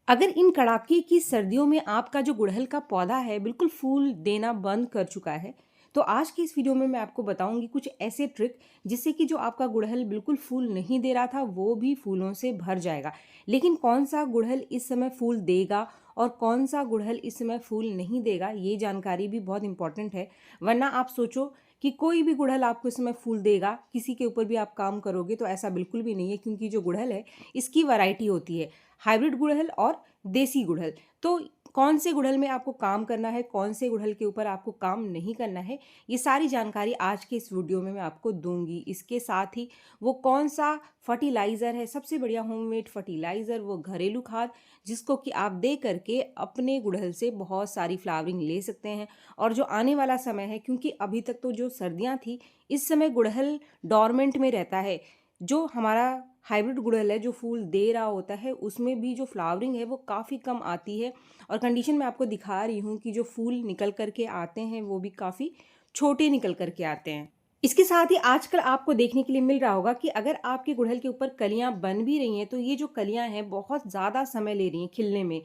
अगर इन कड़ाके की सर्दियों में आपका जो गुड़हल का पौधा है बिल्कुल फूल देना बंद कर चुका है, तो आज की इस वीडियो में मैं आपको बताऊंगी कुछ ऐसे ट्रिक जिससे कि जो आपका गुड़हल बिल्कुल फूल नहीं दे रहा था वो भी फूलों से भर जाएगा। लेकिन कौन सा गुड़हल इस समय फूल देगा और कौन सा गुड़हल इस समय फूल नहीं देगा, ये जानकारी भी बहुत इंपॉर्टेंट है। वरना आप सोचो कि कोई भी गुड़हल आपको इस समय फूल देगा, किसी के ऊपर भी आप काम करोगे, तो ऐसा बिल्कुल भी नहीं है, क्योंकि जो गुड़हल है इसकी वैरायटी होती है, हाइब्रिड गुड़हल और देसी गुड़हल। तो कौन से गुड़हल में आपको काम करना है, कौन से गुड़हल के ऊपर आपको काम नहीं करना है, ये सारी जानकारी आज के इस वीडियो में मैं आपको दूंगी। इसके साथ ही वो कौन सा फर्टिलाइज़र है सबसे बढ़िया होममेड फर्टिलाइज़र, वो घरेलू खाद जिसको कि आप दे करके अपने गुड़हल से बहुत सारी फ्लावरिंग ले सकते हैं। और जो आने वाला समय है, क्योंकि अभी तक तो जो सर्दियाँ थी, इस समय गुड़हल डॉर्मेंट में रहता है। जो हमारा हाइब्रिड गुड़हल है जो फूल दे रहा होता है, उसमें भी जो फ्लावरिंग है वो काफ़ी कम आती है। और कंडीशन मैं आपको दिखा रही हूँ कि जो फूल निकल कर के आते हैं वो भी काफ़ी छोटे निकल कर के आते हैं। इसके साथ ही आजकल आपको देखने के लिए मिल रहा होगा कि अगर आपके गुड़हल के ऊपर कलियां बन भी रही हैं, तो ये जो कलियां हैं बहुत ज़्यादा समय ले रही हैं खिलने में।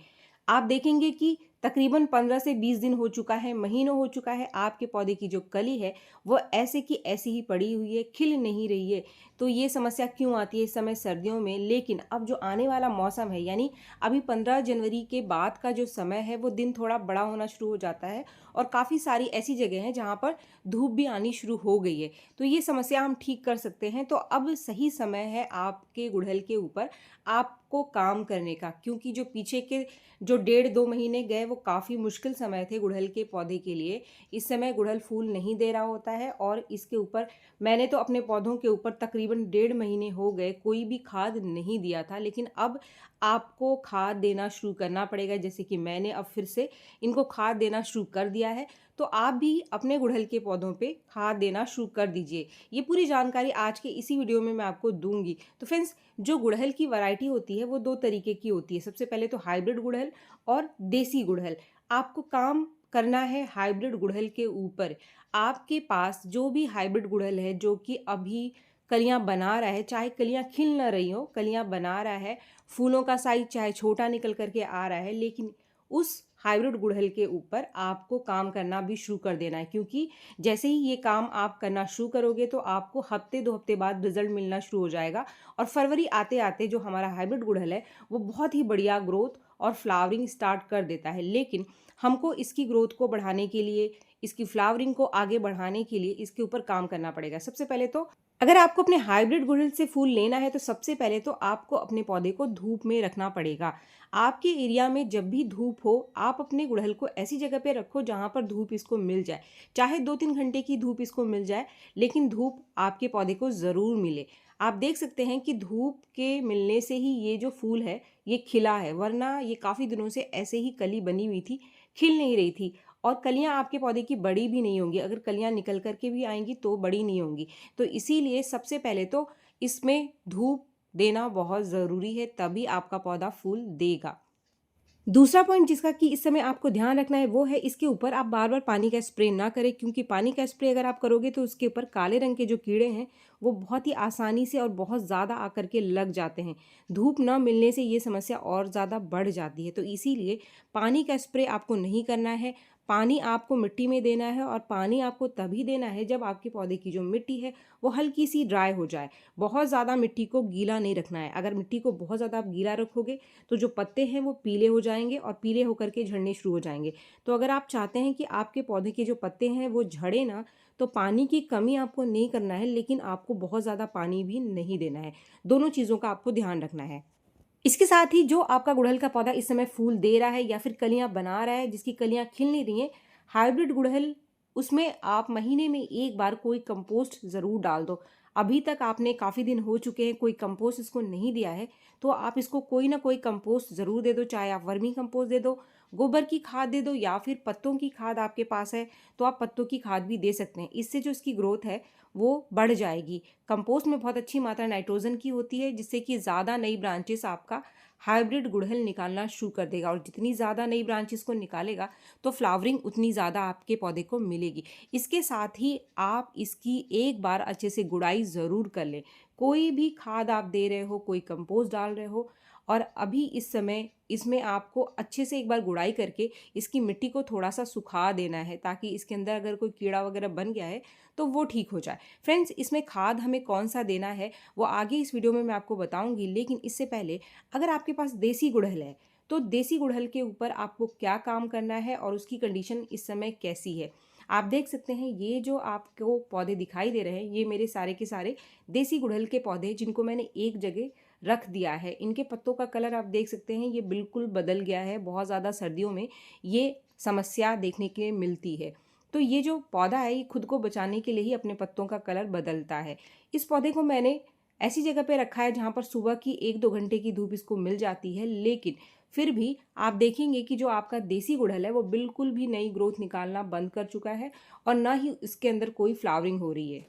आप देखेंगे कि तकरीबन 15 से 20 दिन हो चुका है, महीनों हो चुका है, आपके पौधे की जो कली है वो ऐसे की ऐसी ही पड़ी हुई है, खिल नहीं रही है। तो ये समस्या क्यों आती है इस समय सर्दियों में? लेकिन अब जो आने वाला मौसम है, यानी अभी 15 जनवरी के बाद का जो समय है, वो दिन थोड़ा बड़ा होना शुरू हो जाता है और काफ़ी सारी ऐसी जगह हैं जहाँ पर धूप भी आनी शुरू हो गई है। तो ये समस्या हम ठीक कर सकते हैं। तो अब सही समय है आपके गुड़हल के ऊपर आपको काम करने का, क्योंकि जो पीछे के जो 1.5-2 महीने गए वो काफ़ी मुश्किल समय थे गुड़हल के पौधे के लिए। इस समय गुड़हल फूल नहीं दे रहा होता है और इसके ऊपर मैंने तो अपने पौधों के ऊपर तकरीबन 1.5 महीने हो गए कोई भी खाद नहीं दिया था। लेकिन अब आपको खाद देना शुरू करना पड़ेगा, जैसे कि मैंने अब फिर से इनको खाद देना शुरू कर दिया है। तो आप भी अपने गुड़हल के पौधों पे खाद देना शुरू कर दीजिए। ये पूरी जानकारी आज के इसी वीडियो में मैं आपको दूंगी। तो फ्रेंड्स, जो गुड़हल की वैरायटी होती है वो दो तरीके की होती है। सबसे पहले तो हाइब्रिड गुड़हल और देसी गुड़हल। आपको काम करना है हाइब्रिड गुड़हल के ऊपर। आपके पास जो भी हाइब्रिड गुड़हल है जो कि अभी कलियां बना रहा है, चाहे कलियां खिल ना रही हो, कलियां बना रहा है, फूलों का साइज चाहे छोटा निकल करके आ रहा है, लेकिन उस हाइब्रिड गुड़हल के ऊपर आपको काम करना भी शुरू कर देना है। क्योंकि जैसे ही ये काम आप करना शुरू करोगे तो आपको हफ्ते 2 हफ्ते बाद रिजल्ट मिलना शुरू हो जाएगा। और फरवरी आते आते जो हमारा हाइब्रिड गुड़हल है वो बहुत ही बढ़िया ग्रोथ और फ्लावरिंग स्टार्ट कर देता है। लेकिन हमको इसकी ग्रोथ को बढ़ाने के लिए, इसकी फ्लावरिंग को आगे बढ़ाने के लिए इसके ऊपर काम करना पड़ेगा। सबसे पहले तो अगर आपको अपने हाइब्रिड गुड़हल से फूल लेना है, तो सबसे पहले तो आपको अपने पौधे को धूप में रखना पड़ेगा। आपके एरिया में जब भी धूप हो, आप अपने गुड़हल को ऐसी जगह पे रखो जहाँ पर धूप इसको मिल जाए। चाहे 2-3 घंटे की धूप इसको मिल जाए, लेकिन धूप आपके पौधे को ज़रूर मिले। आप देख सकते हैं कि धूप के मिलने से ही ये जो फूल है ये खिला है, वरना ये काफ़ी दिनों से ऐसे ही कली बनी हुई थी, खिल नहीं रही थी। और कलियां आपके पौधे की बड़ी भी नहीं होंगी, अगर कलियां निकल करके भी आएंगी तो बड़ी नहीं होंगी। तो इसीलिए सबसे पहले तो इसमें धूप देना बहुत ज़रूरी है, तभी आपका पौधा फूल देगा। दूसरा पॉइंट जिसका कि इस समय आपको ध्यान रखना है वो है, इसके ऊपर आप बार बार पानी का स्प्रे ना करें, क्योंकि पानी का स्प्रे अगर आप करोगे तो उसके ऊपर काले रंग के जो कीड़े हैं वो बहुत ही आसानी से और बहुत ज़्यादा आकर के लग जाते हैं। धूप ना मिलने से ये समस्या और ज़्यादा बढ़ जाती है। तो इसीलिए पानी का स्प्रे आपको नहीं करना है। पानी आपको मिट्टी में देना है, और पानी आपको तभी देना है जब आपके पौधे की जो मिट्टी है वो हल्की सी ड्राई हो जाए। बहुत ज़्यादा मिट्टी को गीला नहीं रखना है। अगर मिट्टी को बहुत ज़्यादा आप गीला रखोगे तो जो पत्ते हैं वो पीले हो जाएंगे और पीले होकर के झड़ने शुरू हो जाएंगे। तो अगर आप चाहते हैं कि आपके पौधे के जो पत्ते हैं वो झड़े ना, तो पानी की कमी आपको नहीं करना है, लेकिन आपको बहुत ज़्यादा पानी भी नहीं देना है। दोनों चीज़ों का आपको ध्यान रखना है। इसके साथ ही जो आपका गुड़हल का पौधा इस समय फूल दे रहा है या फिर कलियां बना रहा है, जिसकी कलियां खिल नहीं रही हैं, हाइब्रिड गुड़हल, उसमें आप महीने में एक बार कोई कंपोस्ट ज़रूर डाल दो। अभी तक आपने काफ़ी दिन हो चुके हैं कोई कंपोस्ट इसको नहीं दिया है, तो आप इसको कोई ना कोई कंपोस्ट ज़रूर दे दो। चाहे आप वर्मी कंपोस्ट दे दो, गोबर की खाद दे दो, या फिर पत्तों की खाद आपके पास है तो आप पत्तों की खाद भी दे सकते हैं। इससे जो इसकी ग्रोथ है वो बढ़ जाएगी। कंपोस्ट में बहुत अच्छी मात्रा नाइट्रोजन की होती है, जिससे कि ज़्यादा नई ब्रांचेस आपका हाइब्रिड गुड़हल निकालना शुरू कर देगा। और जितनी ज़्यादा नई ब्रांचेस को निकालेगा तो फ्लावरिंग उतनी ज़्यादा आपके पौधे को मिलेगी। इसके साथ ही आप इसकी एक बार अच्छे से गुड़ाई ज़रूर कर लें। कोई भी खाद आप दे रहे हो, कोई कंपोस्ट डाल रहे हो, और अभी इस समय इसमें आपको अच्छे से एक बार गुड़ाई करके इसकी मिट्टी को थोड़ा सा सुखा देना है, ताकि इसके अंदर अगर कोई कीड़ा वगैरह बन गया है तो वो ठीक हो जाए। फ्रेंड्स, इसमें खाद हमें कौन सा देना है वो आगे इस वीडियो में मैं आपको बताऊंगी, लेकिन इससे पहले अगर आपके पास देसी गुड़हल है तो देसी गुड़हल के ऊपर आपको क्या काम करना है और उसकी कंडीशन इस समय कैसी है। आप देख सकते हैं ये जो आपको पौधे दिखाई दे रहे हैं ये मेरे सारे के सारे देसी गुड़हल के पौधे, जिनको मैंने एक जगह रख दिया है। इनके पत्तों का कलर आप देख सकते हैं ये बिल्कुल बदल गया है। बहुत ज़्यादा सर्दियों में ये समस्या देखने के लिए मिलती है। तो ये जो पौधा है ये खुद को बचाने के लिए ही अपने पत्तों का कलर बदलता है। इस पौधे को मैंने ऐसी जगह पे रखा है जहाँ पर सुबह की 1-2 घंटे की धूप इसको मिल जाती है, लेकिन फिर भी आप देखेंगे कि जो आपका देसी गुड़हल है वो बिल्कुल भी नई ग्रोथ निकालना बंद कर चुका है और ना ही इसके अंदर कोई फ्लावरिंग हो रही है।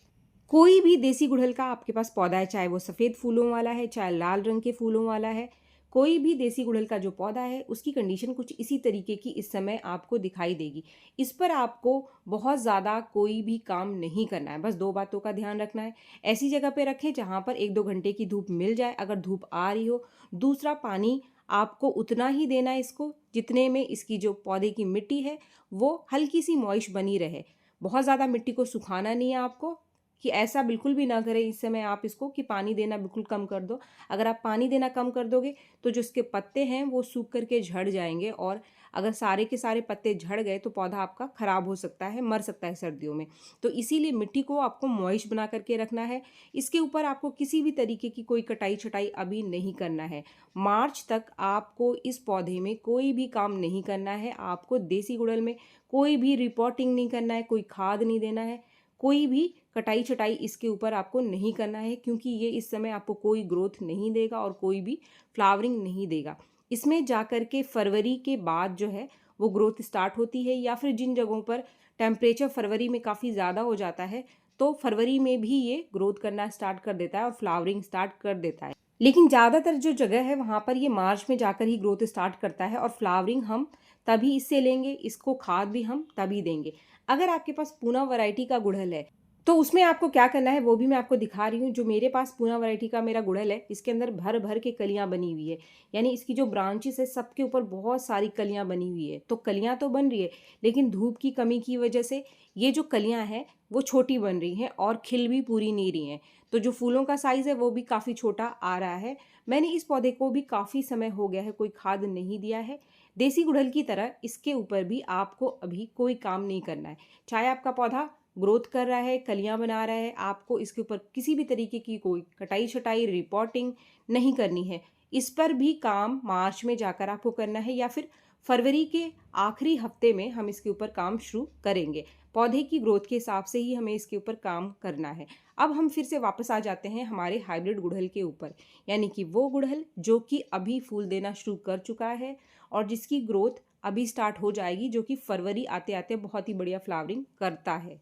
कोई भी देसी गुड़हल का आपके पास पौधा है, चाहे वो सफ़ेद फूलों वाला है, चाहे लाल रंग के फूलों वाला है, कोई भी देसी गुड़हल का जो पौधा है उसकी कंडीशन कुछ इसी तरीके की इस समय आपको दिखाई देगी। इस पर आपको बहुत ज़्यादा कोई भी काम नहीं करना है, बस 2 बातों का ध्यान रखना है। ऐसी जगह पे रखें जहाँ पर 1-2 घंटे की धूप मिल जाए, अगर धूप आ रही हो। दूसरा, पानी आपको उतना ही देना है इसको जितने में इसकी जो पौधे की मिट्टी है वो हल्की सी मॉइस्ट बनी रहे। बहुत ज़्यादा मिट्टी को सुखाना नहीं है आपको, कि ऐसा बिल्कुल भी ना करें इस समय आप इसको कि पानी देना बिल्कुल कम कर दो। अगर आप पानी देना कम कर दोगे तो जो इसके पत्ते हैं वो सूख करके झड़ जाएंगे, और अगर सारे के सारे पत्ते झड़ गए तो पौधा आपका ख़राब हो सकता है, मर सकता है सर्दियों में। तो इसीलिए मिट्टी को आपको मॉइस्ट बना करके रखना है। इसके ऊपर आपको किसी भी तरीके की कोई कटाई छटाई अभी नहीं करना है। मार्च तक आपको इस पौधे में कोई भी काम नहीं करना है। आपको देसी गुड़हल में कोई भी रिपोर्टिंग नहीं करना है, कोई खाद नहीं देना है, कोई भी कटाई छटाई इसके ऊपर आपको नहीं करना है, क्योंकि ये इस समय आपको कोई ग्रोथ नहीं देगा और कोई भी फ्लावरिंग नहीं देगा। इसमें जाकर के फरवरी के बाद जो है वो ग्रोथ स्टार्ट होती है, या फिर जिन जगहों पर टेम्परेचर फरवरी में काफ़ी ज़्यादा हो जाता है तो फरवरी में भी ये ग्रोथ करना स्टार्ट कर देता है और फ्लावरिंग स्टार्ट कर देता है। लेकिन ज़्यादातर जो जगह है वहाँ पर ये मार्च में जाकर ही ग्रोथ स्टार्ट करता है, और फ्लावरिंग हम तभी इससे लेंगे, इसको खाद भी हम तभी देंगे। अगर आपके पास पूना वैरायटी का गुड़हल है तो उसमें आपको क्या करना है वो भी मैं आपको दिखा रही हूँ। जो मेरे पास पूना वैरायटी का मेरा गुड़हल है इसके अंदर भर भर के कलियां बनी हुई है, यानी इसकी जो ब्रांचेस है सबके ऊपर बहुत सारी कलियां बनी हुई है। तो कलियां तो बन रही है, लेकिन धूप की कमी की वजह से ये जो कलियां हैं वो छोटी बन रही हैं और खिल भी पूरी नहीं रही हैं। तो जो फूलों का साइज़ है वो भी काफ़ी छोटा आ रहा है। मैंने इस पौधे को भी काफ़ी समय हो गया है कोई खाद नहीं दिया है। देसी गुड़हल की तरह इसके ऊपर भी आपको अभी कोई काम नहीं करना है। चाहे आपका पौधा ग्रोथ कर रहा है, कलियां बना रहा है, आपको इसके ऊपर किसी भी तरीके की कोई कटाई छटाई रिपोर्टिंग नहीं करनी है। इस पर भी काम मार्च में जाकर आपको करना है, या फिर फरवरी के आखिरी हफ्ते में हम इसके ऊपर काम शुरू करेंगे। पौधे की ग्रोथ के हिसाब से ही हमें इसके ऊपर काम करना है। अब हम फिर से वापस आ जाते हैं हमारे हाइब्रिड गुड़हल के ऊपर, यानी कि वो गुड़हल जो कि अभी फूल देना शुरू कर चुका है और जिसकी ग्रोथ अभी स्टार्ट हो जाएगी, जो कि फरवरी आते आते बहुत ही बढ़िया फ्लावरिंग करता है।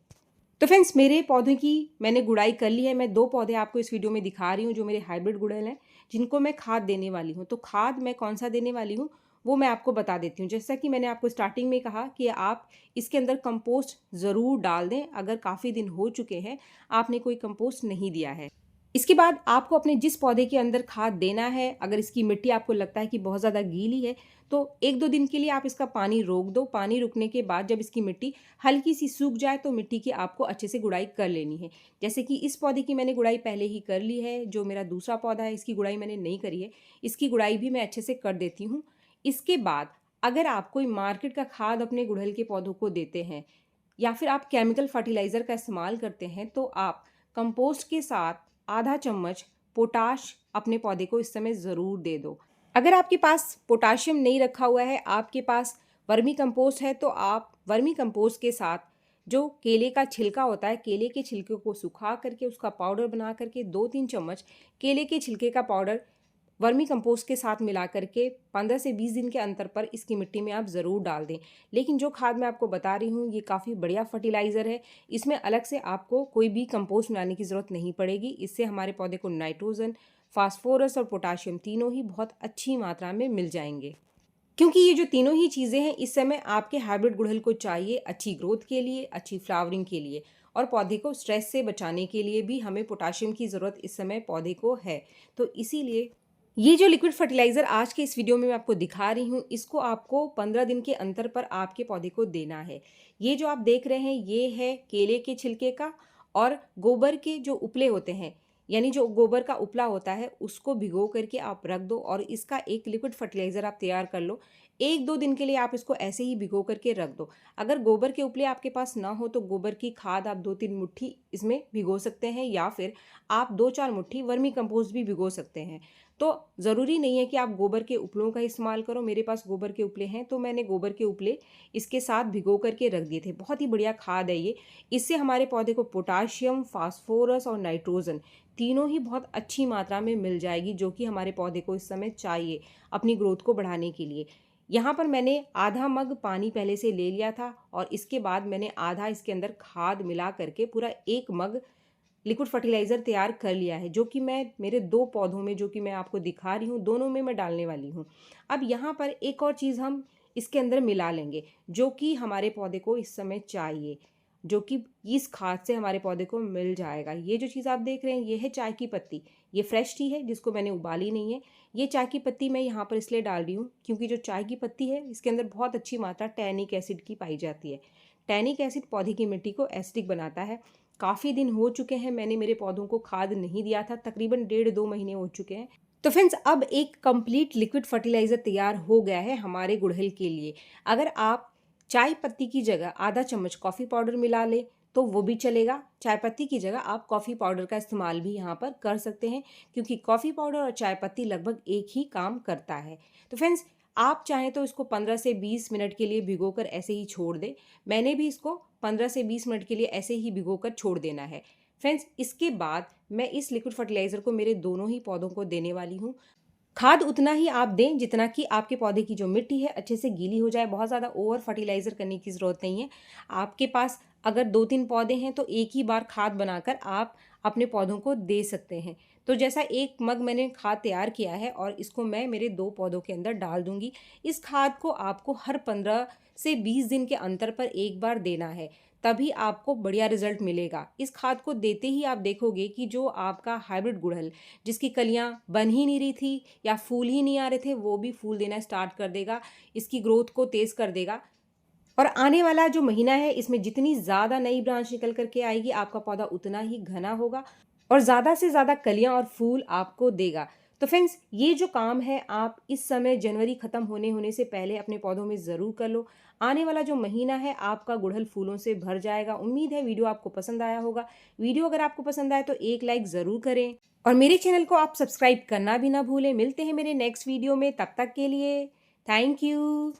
तो फ्रेंड्स, मेरे पौधों की मैंने गुड़ाई कर ली है। मैं 2 पौधे आपको इस वीडियो में दिखा रही हूँ जो मेरे हाइब्रिड गुड़हल हैं, जिनको मैं खाद देने वाली हूँ। तो खाद मैं कौन सा देने वाली हूँ वो मैं आपको बता देती हूँ। जैसा कि मैंने आपको स्टार्टिंग में कहा कि आप इसके अंदर कंपोस्ट ज़रूर डाल दें, अगर काफ़ी दिन हो चुके हैं आपने कोई कंपोस्ट नहीं दिया है। इसके बाद आपको अपने जिस पौधे के अंदर खाद देना है, अगर इसकी मिट्टी आपको लगता है कि बहुत ज़्यादा गीली है तो 1-2 दिन के लिए आप इसका पानी रोक दो। पानी रुकने के बाद जब इसकी मिट्टी हल्की सी सूख जाए तो मिट्टी की आपको अच्छे से गुड़ाई कर लेनी है। जैसे कि इस पौधे की मैंने गुड़ाई पहले ही कर ली है। जो मेरा दूसरा पौधा है इसकी गुड़ाई मैंने नहीं करी है, इसकी गुड़ाई भी मैं अच्छे से कर देती हूँ। इसके बाद अगर आप कोई मार्केट का खाद अपने गुड़हल के पौधों को देते हैं या फिर आप केमिकल फर्टिलाइज़र का इस्तेमाल करते हैं, तो आप कंपोस्ट के साथ आधा चम्मच पोटाश अपने पौधे को इस समय ज़रूर दे दो। अगर आपके पास पोटाशियम नहीं रखा हुआ है, आपके पास वर्मी कंपोस्ट है, तो आप वर्मी कंपोस्ट के साथ जो केले का छिलका होता है, केले के छिलके को सुखा करके उसका पाउडर बना करके 2-3 चम्मच केले के छिलके का पाउडर वर्मी कंपोस्ट के साथ मिला करके 15 से 20 दिन के अंतर पर इसकी मिट्टी में आप ज़रूर डाल दें। लेकिन जो खाद मैं आपको बता रही हूँ ये काफ़ी बढ़िया फर्टिलाइज़र है। इसमें अलग से आपको कोई भी कंपोस्ट मिलाने की ज़रूरत नहीं पड़ेगी। इससे हमारे पौधे को नाइट्रोजन, फास्फोरस और पोटाशियम तीनों ही बहुत अच्छी मात्रा में मिल जाएंगे। क्योंकि ये जो तीनों ही चीज़ें हैं इस समय आपके हाइब्रिड गुड़हल को चाहिए अच्छी ग्रोथ के लिए, अच्छी फ्लावरिंग के लिए, और पौधे को स्ट्रेस से बचाने के लिए भी हमें पोटाशियम की ज़रूरत इस समय पौधे को है। तो इसीलिए ये जो लिक्विड फर्टिलाइज़र आज के इस वीडियो में मैं आपको दिखा रही हूँ, इसको आपको 15 दिन के अंतर पर आपके पौधे को देना है। ये जो आप देख रहे हैं, ये है केले के छिलके का और गोबर के जो उपले होते हैं, यानी जो गोबर का उपला होता है, उसको भिगो करके आप रख दो और इसका एक लिक्विड फर्टिलाइज़र आप तैयार कर लो। 1-2 दिन के लिए आप इसको ऐसे ही भिगो करके रख दो। अगर गोबर के उपले आपके पास ना हो, तो गोबर की खाद आप 2-3 मुट्ठी इसमें भिगो सकते हैं या फिर आप 2-4 मुट्ठी वर्मी कंपोस्ट भी भिगो सकते हैं। तो ज़रूरी नहीं है कि आप गोबर के उपलों का इस्तेमाल करो। मेरे पास गोबर के उपले हैं, तो मैंने गोबर के उपले इसके साथ भिगो करके रख दिए थे। बहुत ही बढ़िया खाद है ये। इससे हमारे पौधे को पोटाशियम, फास्फोरस और नाइट्रोजन तीनों ही बहुत अच्छी मात्रा में मिल जाएगी, जो कि हमारे पौधे को इस समय चाहिए अपनी ग्रोथ को बढ़ाने के लिए। यहाँ पर मैंने आधा मग पानी पहले से ले लिया था और इसके बाद मैंने आधा इसके अंदर खाद मिला करके पूरा 1 मग लिक्विड फर्टिलाइज़र तैयार कर लिया है, जो कि मैं मेरे 2 पौधों में, जो कि मैं आपको दिखा रही हूँ, दोनों में मैं डालने वाली हूँ। अब यहाँ पर एक और चीज़ हम इसके अंदर मिला लेंगे, जो कि हमारे पौधे को इस समय चाहिए, जो कि इस खाद से हमारे पौधे को मिल जाएगा। ये जो चीज़ आप देख रहे हैं, ये है चाय की पत्ती। ये फ्रेश टी है, जिसको मैंने उबाली नहीं है। ये चाय की पत्ती मैं यहाँ पर इसलिए डाल रही हूँ, क्योंकि जो चाय की पत्ती है, इसके अंदर बहुत अच्छी मात्रा टैनिक एसिड की पाई जाती है। टैनिक एसिड पौधे की मिट्टी को एसिडिक बनाता है। काफ़ी दिन हो चुके हैं मैंने मेरे पौधों को खाद नहीं दिया था, तकरीबन 1.5-2 महीने हो चुके हैं। तो फ्रेंड्स, अब एक कंप्लीट लिक्विड फर्टिलाइज़र तैयार हो गया है हमारे गुड़हल के लिए। अगर आप चाय पत्ती की जगह आधा चम्मच कॉफ़ी पाउडर मिला लें, तो वो भी चलेगा। चाय पत्ती की जगह आप कॉफ़ी पाउडर का इस्तेमाल भी यहाँ पर कर सकते हैं, क्योंकि कॉफ़ी पाउडर और चाय पत्ती लगभग एक ही काम करता है। तो फ्रेंड्स, आप चाहें तो इसको 15 से 20 मिनट के लिए भिगोकर ऐसे ही छोड़ दें। मैंने भी इसको 15 से 20 मिनट के लिए ऐसे ही भिगोकर छोड़ देना है। फ्रेंड्स, इसके बाद मैं इस लिक्विड फर्टिलाइज़र को मेरे दोनों ही पौधों को देने वाली हूँ। खाद उतना ही आप दें जितना कि आपके पौधे की जो मिट्टी है अच्छे से गीली हो जाए। बहुत ज़्यादा ओवर फर्टिलाइज़र करने की ज़रूरत नहीं है। आपके पास अगर 2-3 पौधे हैं, तो एक ही बार खाद बनाकर आप अपने पौधों को दे सकते हैं। तो जैसा 1 मग मैंने खाद तैयार किया है और इसको मैं मेरे 2 पौधों के अंदर डाल दूँगी। इस खाद को आपको हर 15 से 20 दिन के अंतर पर एक बार देना है, तभी आपको बढ़िया रिज़ल्ट मिलेगा। इस खाद को देते ही आप देखोगे कि जो आपका हाइब्रिड गुड़हल, जिसकी कलियाँ बन ही नहीं रही थी या फूल ही नहीं आ रहे थे, वो भी फूल देना स्टार्ट कर देगा, इसकी ग्रोथ को तेज़ कर देगा। और आने वाला जो महीना है, इसमें जितनी ज़्यादा नई ब्रांच निकल कर के आएगी, आपका पौधा उतना ही घना होगा और ज़्यादा से ज़्यादा कलियाँ और फूल आपको देगा। तो फ्रेंड्स, ये जो काम है आप इस समय जनवरी ख़त्म होने से पहले अपने पौधों में ज़रूर कर लो। आने वाला जो महीना है, आपका गुड़हल फूलों से भर जाएगा। उम्मीद है वीडियो आपको पसंद आया होगा। वीडियो अगर आपको पसंद आए तो एक लाइक ज़रूर करें और मेरे चैनल को आप सब्सक्राइब करना भी ना भूलें। मिलते हैं मेरे नेक्स्ट वीडियो में, तब तक के लिए थैंक यू।